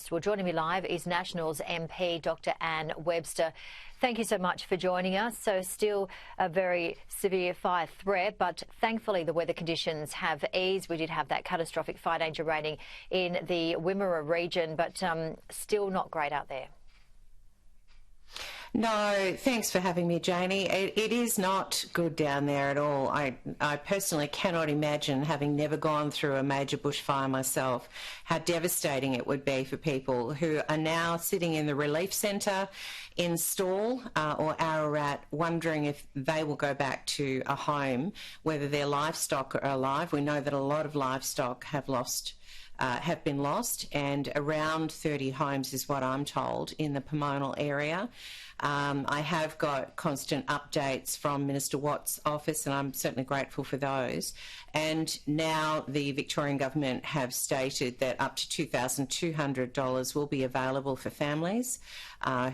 coast. Well, joining me live is Nationals MP Dr Anne Webster. Thank you so much for joining us. So still a very severe fire threat, but thankfully the weather conditions have eased. We did have that catastrophic fire danger rating in the Wimmera region, but still not great out there. No, thanks for having me, Jaynie. It is not good down there at all. I personally cannot imagine, having never gone through a major bushfire myself, how devastating it would be for people who are now sitting in the relief centre in Stawell or Ararat, wondering if they will go back to a home, whether their livestock are alive. We know that a lot of livestock have been lost, and around 30 homes is what I'm told in the Pomona area. I have got constant updates from Minister Watt's office, and I'm certainly grateful for those. And now the Victorian Government have stated that up to $2,200 will be available for families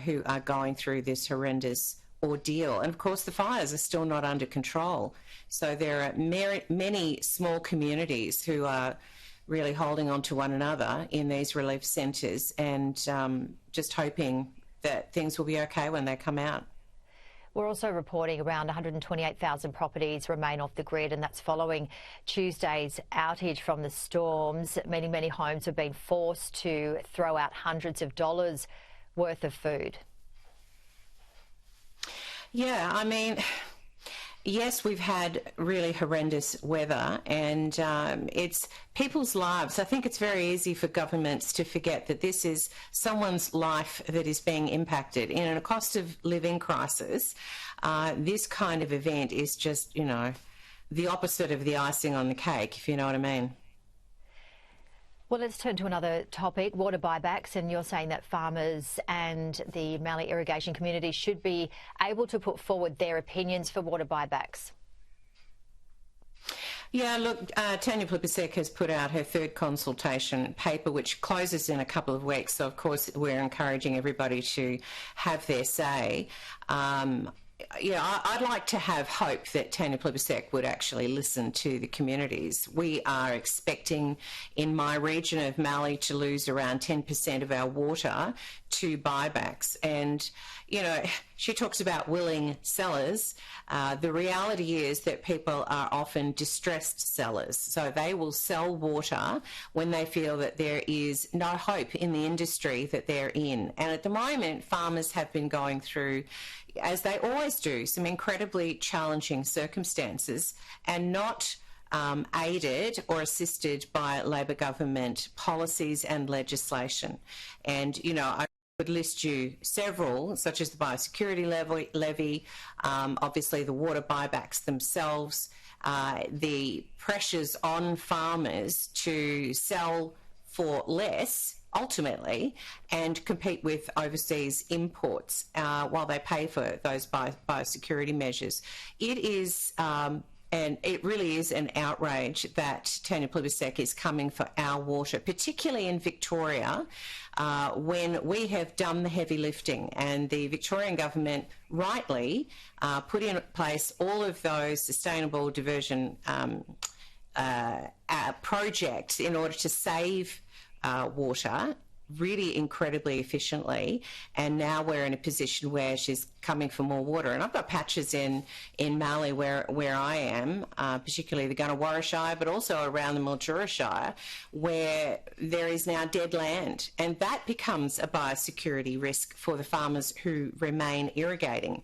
who are going through this horrendous ordeal. And of course the fires are still not under control. So there are many small communities who are really holding on to one another in these relief centres, and just hoping that things will be okay when they come out. We're also reporting around 128,000 properties remain off the grid, and that's following Tuesday's outage from the storms, meaning many homes have been forced to throw out hundreds of dollars worth of food. Yeah, I mean, yes, we've had really horrendous weather, and it's people's lives. I think it's very easy for governments to forget that this is someone's life that is being impacted. In a cost of living crisis, this kind of event is just, you know, the opposite of the icing on the cake, if you know what I mean. Well, let's turn to another topic, water buybacks, and you're saying that farmers and the Mallee irrigation community should be able to put forward their opinions for water buybacks. Yeah, look, Tanya Plibersek has put out her third consultation paper, which closes in a couple of weeks. So, of course, we're encouraging everybody to have their say. Yeah, I'd like to have hope that Tanya Plibersek would actually listen to the communities. We are expecting in my region of Mallee to lose around 10% of our water to buybacks. And, you know, she talks about willing sellers. The reality is that people are often distressed sellers. So they will sell water when they feel that there is no hope in the industry that they're in. And at the moment, farmers have been going through, as they always do, some incredibly challenging circumstances, and not aided or assisted by Labor government policies and legislation. And, you know, I would list you several, such as the biosecurity levy, obviously the water buybacks themselves, the pressures on farmers to sell for less ultimately and compete with overseas imports while they pay for those biosecurity measures. It is and it really is an outrage that Tanya Plibersek is coming for our water, particularly in Victoria, when we have done the heavy lifting, and the Victorian government rightly put in place all of those sustainable diversion projects in order to save water really incredibly efficiently, and now we're in a position where she's coming for more water. And I've got patches in Mallee where I am, particularly the Gunnewarra Shire, but also around the Mildura Shire, where there is now dead land, and that becomes a biosecurity risk for the farmers who remain irrigating,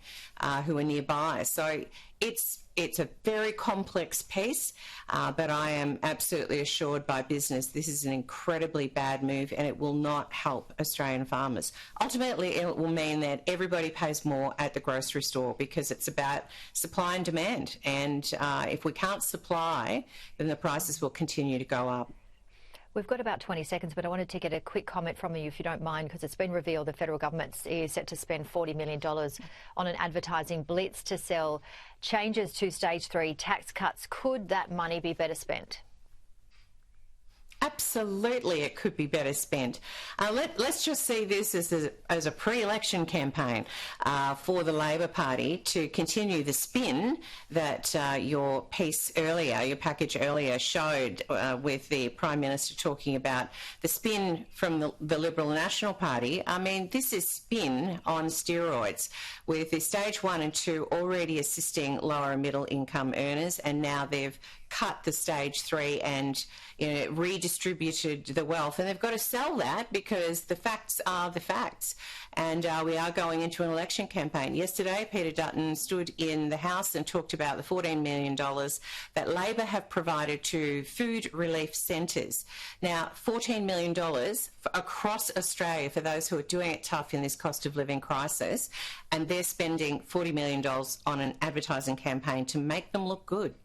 who are nearby. So it's a very complex piece, but I am absolutely assured by business this is an incredibly bad move, and it will not help Australian farmers. Ultimately, it will mean that everybody pays more at the grocery store, because it's about supply and demand. And if we can't supply, then the prices will continue to go up. We've got about 20 seconds, but I wanted to get a quick comment from you, if you don't mind, because it's been revealed the federal government is set to spend $40 million on an advertising blitz to sell changes to stage 3 tax cuts. Could that money be better spent? Absolutely, it could be better spent. Let's just see this as a pre-election campaign for the Labor Party to continue the spin that your piece earlier, your package earlier showed with the Prime Minister talking about the spin from the Liberal National Party. I mean, this is spin on steroids, with the stage 1 and 2 already assisting lower and middle income earners, and now they've cut the stage 3 and redistributed the wealth, and they've got to sell that because the facts are the facts. And we are going into an election campaign. Yesterday, Peter Dutton stood in the House and talked about the $14 million that Labor have provided to food relief centres. Now, $14 million across Australia for those who are doing it tough in this cost of living crisis, and they're spending $40 million on an advertising campaign to make them look good.